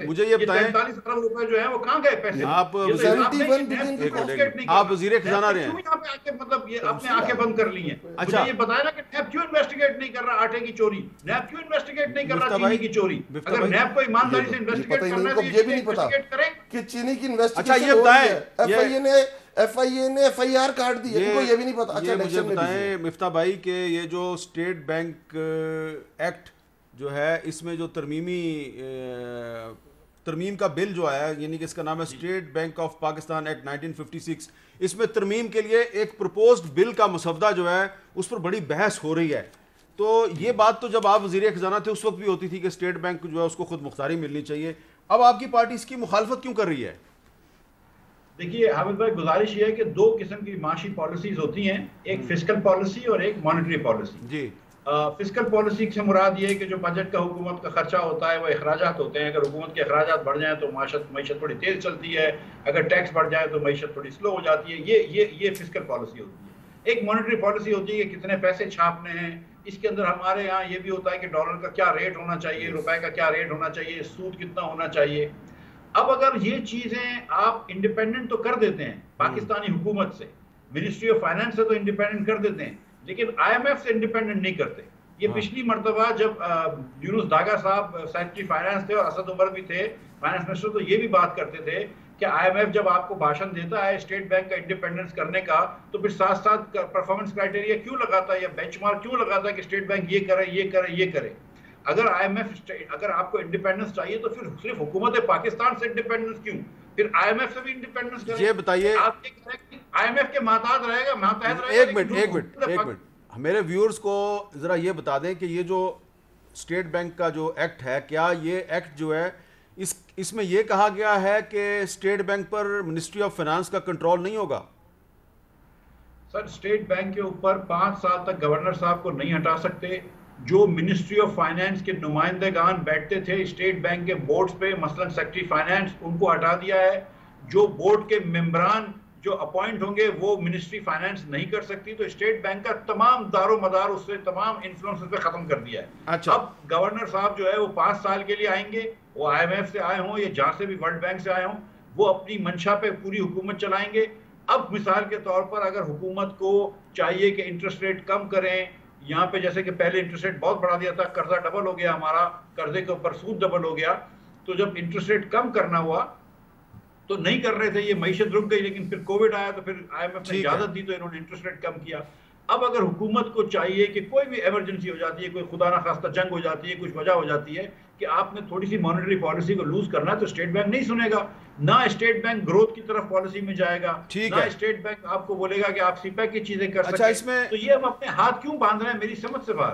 थे? मुझे ये बताएं 43 अरब रुपए जो है वो कहाँ गए पैसे? आप आप वजीर खजाना रहे हैं, यहाँ पे आके मतलब ये अपने तमसील आंखें बंद कर ली हैं। अच्छा मुझे ये बताया ना कि नैब क्यों इन्वेस्टिगेट नहीं कर रहा आटे की चोरी, नैब क्यों इन्वेस्टिगेट नहीं कर रहा चीनी की चोरी? अगर नैब को ईमानदारी से इन्वेस्टिगेट करना है तो ये भी नहीं पता इन्वेस्टिगेट करें कि चीनी की अच्छा इन्वेस्टिगेशन ये बताएं, एफआईए ने एफआईआर काट दी है, इनको ये भी नहीं पता। अच्छा मुझे बताएं मिफ्ता भाई कि ये जो स्टेट बैंक एक्ट जो है इसमें जो तरमीम का बिल जो आया, यानी कि इसका नाम है state bank of Pakistan act 1956, इसमें तरमीम के लिए एक प्रपोज्ड बिल का मसवदा जो है उस पर बड़ी बहस हो रही है। तो ये बात तो जब आप वजीर खजाना थे उस वक्त भी होती थी कि स्टेट बैंक जो है उसको खुद मुख्तारी मिलनी चाहिए, अब आपकी पार्टी इसकी मुखालफत क्यों कर रही है? देखिए हामिद भाई, गुजारिश ये है कि दो किस्म की माशी पॉलिसीज होती हैं, एक फिस्कल पॉलिसी और एक मॉनेटरी पॉलिसी जी। फिस्कल पॉलिसी से मुराद ये है कि जो बजट का हुकूमत का खर्चा होता है वो अखराजात होते हैं। अगर हुकूमत के अखराजात बढ़ जाए तो मीशत थोड़ी तेज चलती है, अगर टैक्स बढ़ जाए तो मीशत थोड़ी स्लो हो जाती है। ये फिस्कल पॉलिसी होती है। एक मॉनेटरी पॉलिसी होती है कि कितने पैसे छापने हैं। इसके अंदर हमारे यहाँ ये भी होता है कि डॉलर का क्या रेट होना चाहिए, रुपए का क्या रेट होना चाहिए, सूद कितना होना चाहिए। अब अगर ये चीजें आप इंडिपेंडेंट तो कर देते हैं पाकिस्तानी हुकूमत से, मिनिस्ट्री ऑफ फाइनेंस से तो इंडिपेंडेंट कर देते हैं, लेकिन आईएमएफ से इंडिपेंडेंट नहीं करते। ये पिछली मर्तबा जब यूनुस दागा साहब सेक्रेटरी फाइनेंस थे और असद उमर भी थे फाइनेंस मिनिस्टर, तो ये भी बात करते थे कि आईएमएफ जब आपको भाषण देता है स्टेट बैंक का इंडिपेंडेंस करने का, तो फिर साथ साथ परफॉर्मेंस क्राइटेरिया क्यों लगाता है या बेंचमार्क क्यों लगाता है कि स्टेट बैंक ये करे ये करे ये करे। अगर अगर आपको इंडिपेंडेंस चाहिए तो फिर सिर्फ हुकूमत पाकिस्तान से इंडिपेंडेंस क्यों, फिर आईएमएफ से भी इंडिपेंडेंस करें। ये बताइए, आप ये कह रहे हैं कि आईएमएफ के मातहत रहेगा। एक मिनट मेरे व्यूअर्स को जरा ये बता दें कि ये जो स्टेट बैंक का जो एक्ट है, क्या ये एक्ट जो है इसमें यह कहा गया है कि स्टेट बैंक पर मिनिस्ट्री ऑफ फाइनेंस का कंट्रोल नहीं होगा? सर, स्टेट बैंक के ऊपर 5 साल तक गवर्नर साहब को नहीं हटा सकते। जो मिनिस्ट्री ऑफ फाइनेंस के नुमाइंदेगान बैठते थे स्टेट बैंक के बोर्ड्स पे, मसलन सेक्रेटरी फाइनेंस, उनको हटा दिया है। जो बोर्ड के मेंबरान जो अपॉइंट होंगे वो मिनिस्ट्री फाइनेंस नहीं कर सकती। तो स्टेट बैंक का तमाम दारो मदार उससे तमाम इन्फ्लुएंस पे खत्म कर दिया है। अच्छा। अब गवर्नर साहब जो है वो 5 साल के लिए आएंगे, वो आईएमएफ से आए हों या जहां से भी वर्ल्ड बैंक से आए हों, वो अपनी मंशा पे पूरी हुकूमत चलाएंगे। अब मिसाल के तौर पर अगर हुकूमत को चाहिए कि इंटरेस्ट रेट कम करें, यहाँ पे जैसे कि पहले इंटरेस्ट रेट बहुत बढ़ा दिया था, कर्जा डबल हो गया, हमारा कर्जे के ऊपर सूद डबल हो गया, तो जब इंटरेस्ट रेट कम करना हुआ तो नहीं कर रहे थे, ये मईशत रुक गई। लेकिन फिर कोविड आया तो फिर आईएमएफ ने इजाजत दी तो इन्होंने इंटरेस्ट रेट कम किया। अब अगर हुकूमत को चाहिए कि कोई भी इमरजेंसी हो जाती है, कोई खुदा ना खास्ता जंग हो जाती है, कुछ वजह हो जाती है कि आपने थोड़ी सी मॉनेटरी पॉलिसी को लूज करना है, तो स्टेट बैंक नहीं सुनेगा। ना स्टेट बैंक ग्रोथ की तरफ पॉलिसी में जाएगा, ना स्टेट बैंक आपको बोलेगा कि आप सीपैक की चीजें कर सकते हैं। तो ये हम अपने हाथ क्यों बांध रहे हैं, मेरी समझ से बात